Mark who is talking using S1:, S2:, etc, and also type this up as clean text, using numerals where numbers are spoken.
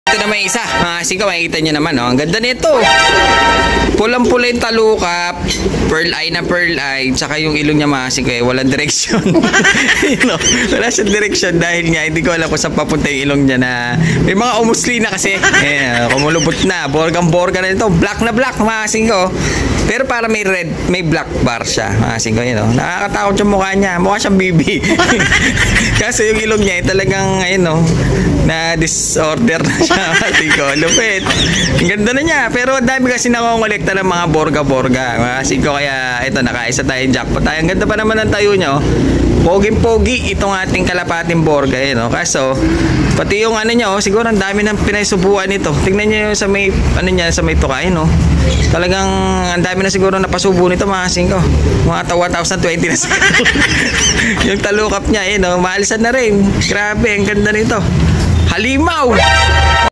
S1: Ito na may isa. Kasi makikita nyo naman, oh. Ang ganda nito. Pulang-pula yung talukap. Pearl eye na pearl eye. Tsaka yung ilong niya makasing ko, walang direksyon. You know, wala siyang direksyon dahil nga hindi ko alam kung saan papunta yung ilong niya na may mga umusli na kasi. Kumulubot na. Borgang-borga na ito. Black na black, makasing ko. Pero para may red, may black bar siya. Makasing ko, you know. Nakakatakot yung mukha niya. Mukha siyang bibi. Kasi yung ilong niya talagang, you know, na disorder na siya. Makasing ko. Lupit. Ang ganda na niya. Pero dami kasi nakongolekta ng mga borga-borga. Makasing ko, kaya ito, nakaisa tayong jackpot tayo. Ang ganda pa naman ng tayo nyo. Poging-pogi itong ating kalapating borga, no? Kaso, pati yung ano nyo, siguro ang dami ng pinaisubuan nito. Tingnan nyo yung sa may, ano niya, sa may tukay, no? Talagang ang dami na siguro napasubo nito, mga singko. Mga 1,020 na siguro. Yung talukap niya, no? Maalisan na rin. Grabe, ang ganda nito. Halimaw!